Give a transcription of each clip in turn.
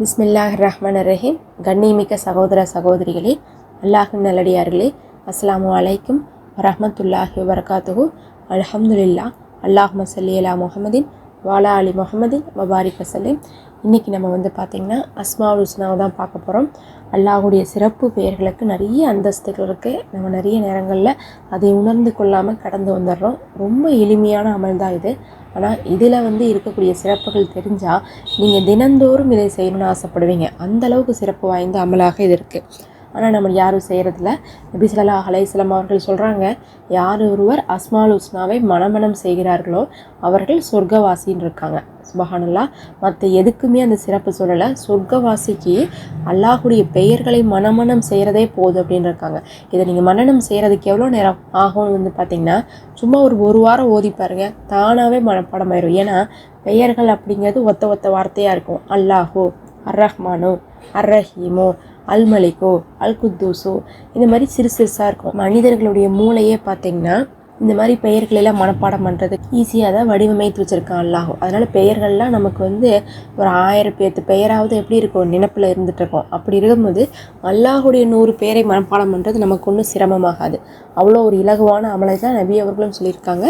பிஸ்மில்லாஹிர்ரஹ்மானிர்ரஹீம். கண்ணியமிக்க சகோதர சகோதரிகளே, அல்லாஹின் நல்லடியார்களே, அஸ்ஸலாமு அலைக்கும் வரஹ்மத்துல்லாஹி வபரகாத்துஹு. அல்ஹம்துலில்லாஹ். அல்லாஹும்ம ஸல்லி அலா முஹம்மதின் வஅலா அலி முஹம்மதின் வபாரிக் வஸல்லிம். இன்றைக்கி நம்ம பார்த்திங்கன்னா அஸ்மாவுல் ஹுஸ்னாவை தான் பார்க்க போகிறோம். அல்லாஹுடைய சிறப்பு பெயர்களுக்கு நிறைய அந்தஸ்துகள் இருக்குது. நம்ம நிறைய நேரங்களில் அதை உணர்ந்து கொள்ளாமல் கடந்து வந்துடுறோம். ரொம்ப எளிமையான அமல் தான் இது. ஆனால் இதில் இருக்கக்கூடிய சிறப்புகள் தெரிஞ்சால் நீங்கள் தினந்தோறும் இதை செய்யணும்னு ஆசைப்படுவீங்க. அந்தளவுக்கு சிறப்பு வாய்ந்த அமலாக இது இருக்குது. ஆனால் நம்ம யாரும் செய்கிறதில்ல. நபி ஸல்லல்லாஹு அலைஹி வஸல்லம் அவர்கள் சொல்கிறாங்க, யார் ஒருவர் அஸ்மாவுல் ஹுஸ்னாவை மனமனம் செய்கிறார்களோ அவர்கள் சொர்க்கவாசின்னு இருக்காங்க. சுபஹானல்லாஹ். மற்ற எதுக்குமே அந்த சிறப்பு சொல்லலை. சொர்க்கவாசிக்கு அல்லாஹுடைய பெயர்களை மனமனம் செய்கிறதே போதும் அப்படின்னு இருக்காங்க. இதை நீங்கள் மனனம் செய்கிறதுக்கு எவ்வளோ நேரம் ஆகும்னு பார்த்திங்கன்னா, சும்மா ஒரு வாரம் ஓதி பாருங்க, தானாகவே மனப்பாடம் ஆயிரும். ஏன்னா பெயர்கள் அப்படிங்கிறது ஒத்த வார்த்தையாக இருக்கும். அல்லாஹோ, அர் ரஹ்மானோ, அர் ரஹீமோ, அல் மலிகோ, அல் குத்தூஸோ, இந்த மாதிரி சிறுசாக இருக்கும். மனிதர்களுடைய மூளையே பார்த்திங்கன்னா இந்த மாதிரி பெயர்களெல்லாம் மனப்பாடம் பண்ணுறதுக்கு ஈஸியாக தான் வடிவமைத்து வச்சுருக்கான் அல்லாஹோ. அதனால் பெயர்கள்லாம் நமக்கு ஒரு 1000 பேர்த்து பெயராவது எப்படி இருக்கும், நினப்பில் இருந்துகிட்ருக்கோம். அப்படி இருக்கும்போது அல்லாஹுடைய 100 பேரை மனப்பாடம் பண்ணுறது நமக்கு ஒன்றும் சிரமமாகாது. அவ்வளோ ஒரு இலகுவான அமலை தான் நபி அவர்களும் சொல்லியிருக்காங்க.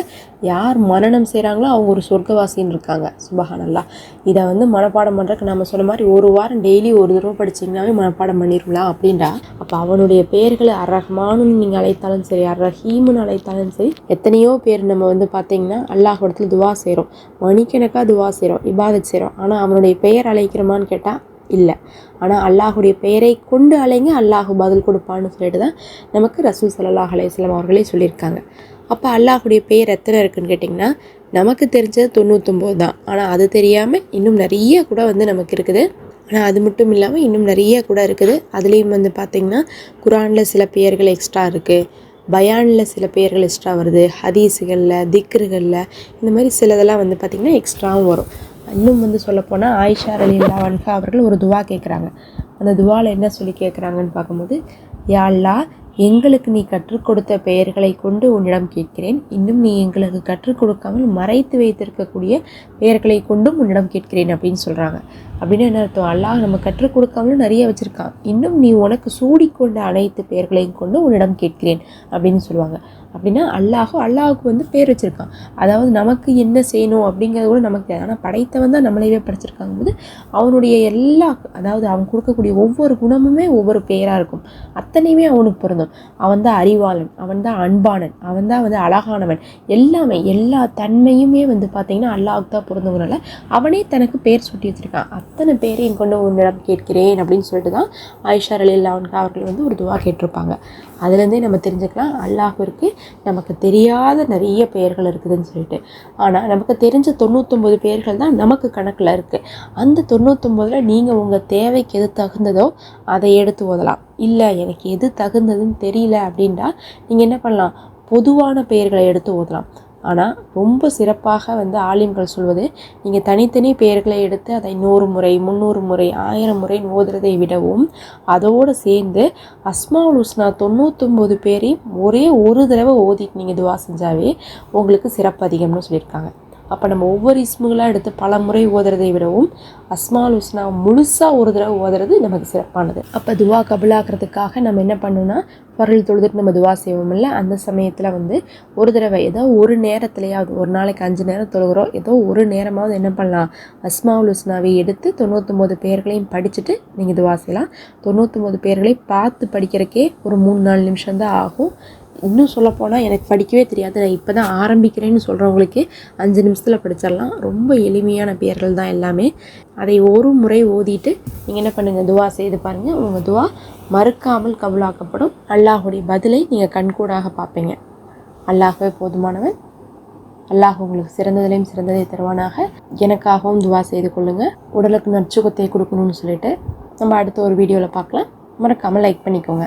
யார் மனனம் செய்கிறாங்களோ அவங்க ஒரு சொர்க்கவாசின்னு இருக்காங்க. சுபஹானல்லாஹ். இதை மனப்பாடம் பண்ணுறதுக்கு நம்ம சொன்ன மாதிரி ஒரு வாரம் டெய்லி ஒரு தடவை படிச்சிங்கனாவே மனப்பாடம் பண்ணிடலாம் அப்படின்றா. அப்போ அவனுடைய பெயர்களை அர் ரஹ்மானுன்னு நீங்கள் அழைத்தாலும் சரி, அர் ரஹீமுன்னு அழைத்தாலும் சரி, எத்தனையோ பேர் நம்ம பார்த்திங்கன்னா அல்லாஹ் இடத்துல துவா செய்கிறோம், மணிக்கணக்காக துவா செய்கிறோம், இபாதத் செய்கிறோம். ஆனால் அவனுடைய பெயர் அழைக்கிறோமான்னு கேட்டால் இல்லை. ஆனால் அல்லாஹுடைய பெயரை கொண்டு அலைங்க, அல்லாஹு பதில் கொடுப்பான்னு சொல்லிட்டு தான் நமக்கு ரசூல் ஸல்லல்லாஹு அலைஹி வஸல்லம் அவர்களே சொல்லியிருக்காங்க. அப்போ அல்லாஹுடைய பெயர் எத்தனை இருக்குதுன்னு கேட்டிங்கன்னா, நமக்கு தெரிஞ்சது 99 தான். ஆனால் அது தெரியாமல் இன்னும் நிறைய கூட நமக்கு இருக்குது. ஆனால் அது மட்டும் இல்லாமல் இன்னும் நிறைய கூட இருக்குது. அதுலேயும் பார்த்திங்கன்னா குரானில் சில பெயர்கள் எக்ஸ்ட்ரா இருக்குது, பயானில் சில பெயர்கள் எக்ஸ்ட்ரா வருது, ஹதீஸுகளில், திக்ருகளில், இந்த மாதிரி சிலதெல்லாம் பார்த்திங்கன்னா எக்ஸ்ட்ராவும் வரும். இன்னும் சொல்லப்போனால் ஆயிஷா ரலியல்லாஹு அன்ஹா அவர்கள் ஒரு துவா கேட்குறாங்க. அந்த துவாவில் என்ன சொல்லி கேட்குறாங்கன்னு பார்க்கும்போது, யா அல்லாஹ், எங்களுக்கு நீ கற்றுக் கொடுத்த பெயர்களை கொண்டு உன்னிடம் கேட்கிறேன். இன்னும் நீ எங்களுக்கு கற்றுக் கொடுக்காமல் மறைத்து வைத்திருக்கக்கூடிய பெயர்களை கொண்டும் உன்னிடம் கேட்கிறேன் அப்படின்னு சொல்கிறாங்க. அப்படின்னு என்ன அர்த்தம்? அல்லாஹ் நம்ம கற்றுக் கொடுக்காமலும் நிறைய வச்சுருக்கான். இன்னும் நீ உனக்கு சூடிக்கொண்ட அனைத்து பெயர்களையும் கொண்டு உன்னிடம் கேட்கிறேன் அப்படின்னு சொல்லுவாங்க. அப்படின்னா அல்லாஹுக்கு பேர் வச்சுருக்கான். அதாவது நமக்கு என்ன செய்யணும் அப்படிங்கிறது கூட நமக்கு தெரியாது. ஆனால் படைத்தவன் தான் நம்மளையே படைச்சிருக்காங்க போது அவனுடைய அதாவது அவன் கொடுக்கக்கூடிய ஒவ்வொரு குணமுமே ஒவ்வொரு பெயராக இருக்கும். அத்தனையுமே அவனுக்கு பொருந்தும். அவன் தான் அறிவாளன், அவன் தான் அன்பானன், அவன் தான் அழகானவன். எல்லாமே எல்லா தன்மையுமே பார்த்திங்கன்னா அல்லாஹுக்கு தான் பொருந்துங்கிறனால அவனே தனக்கு பேர் சுட்டி வச்சுருக்கான். அத்தனை பேரையும் கொண்டு உன்னிடம் கேட்கிறேன் அப்படின்னு சொல்லிட்டு தான் ஆயிஷா ரலியல்லாஹு அன்ஹா அவர்கள் ஒரு துவா கேட்டிருப்பாங்க. அதுலேருந்தே நம்ம தெரிஞ்சுக்கலாம் அல்லாஹ்விற்கு நமக்கு தெரியாத நிறைய பெயர்கள் இருக்குதுன்னு சொல்லிட்டு. ஆனால் நமக்கு தெரிஞ்ச 99 பெயர்கள் தான் நமக்கு கணக்கில் இருக்குது. அந்த 99ல் நீங்கள் உங்கள் தேவைக்கு எது தகுந்ததோ அதை எடுத்து ஓதலாம். இல்லை எனக்கு எது தகுந்ததுன்னு தெரியல அப்படின்னா நீங்கள் என்ன பண்ணலாம், பொதுவான பெயர்களை எடுத்து ஓதலாம். ஆனால் ரொம்ப சிறப்பாக ஆலிம்கள் சொல்வது, நீங்கள் தனித்தனி பெயர்களை எடுத்து அதை 100 முறை 300 முறை 1000 முறை ஓதுறதை விடவும் அதோடு சேர்ந்து அஸ்மாவுல் ஹுஸ்னா 99 பேரையும் ஒரே ஒரு தடவை ஓதிட்டு நீங்கள் துவா செஞ்சாவே உங்களுக்கு சிறப்பு அதிகம்னு சொல்லியிருக்காங்க. அப்போ நம்ம ஒவ்வொரு இஸ்முகளாக எடுத்து பல முறை ஓதுறதை விடவும் அஸ்மாவுல் ஹுஸ்னா முழுசாக ஒரு தடவை ஓதுறது நமக்கு சிறப்பானது. அப்போ துவா கபுலாகிறதுக்காக நம்ம என்ன பண்ணணும்னா, பரல் தொழுதுட்டு நம்ம துவா செய்வோம்ல, அந்த சமயத்தில் ஒரு தடவை ஏதோ ஒரு நேரத்துலையாவது, ஒரு நாளைக்கு 5 நேரம் தொழுகிறோம், ஏதோ ஒரு நேரமாவது என்ன பண்ணலாம், அஸ்மாவுல் ஹுஸ்னாவை எடுத்து 99 பேர்களையும் படிச்சுட்டு நீங்கள் துவா செய்யலாம். 99 பேர்களை பார்த்து படிக்கிறக்கே ஒரு 3-4 நிமிஷம் தான் ஆகும். இன்னும் சொல்லப்போனால் எனக்கு படிக்கவே தெரியாது, நான் இப்போ தான் ஆரம்பிக்கிறேன்னு சொல்கிறவங்களுக்கு 5 நிமிஷத்தில் படிச்சிடலாம். ரொம்ப எளிமையான பெயர்கள் தான் எல்லாமே. அதை ஒரு முறை ஓதிட்டு நீங்கள் என்ன பண்ணுங்கள், துவா செய்து பாருங்கள். உங்கள் துவா மறுக்காமல் கபுலாக்கப்படும். அல்லாஹுடைய பதிலை நீங்கள் கண்கூடாக பார்ப்பீங்க. அல்லாஹ்வே போதுமானவன். அல்லாஹ் உங்களுக்கு சிறந்ததிலையும் சிறந்ததை தருவானாக. எனக்காகவும் துவா செய்து கொள்ளுங்கள். உடலுக்கு நற்சுகத்தை கொடுக்கணும்னு சொல்லிட்டு நம்ம அடுத்த ஒரு வீடியோவில் பார்க்கலாம். மறக்காமல் லைக் பண்ணிக்கோங்க.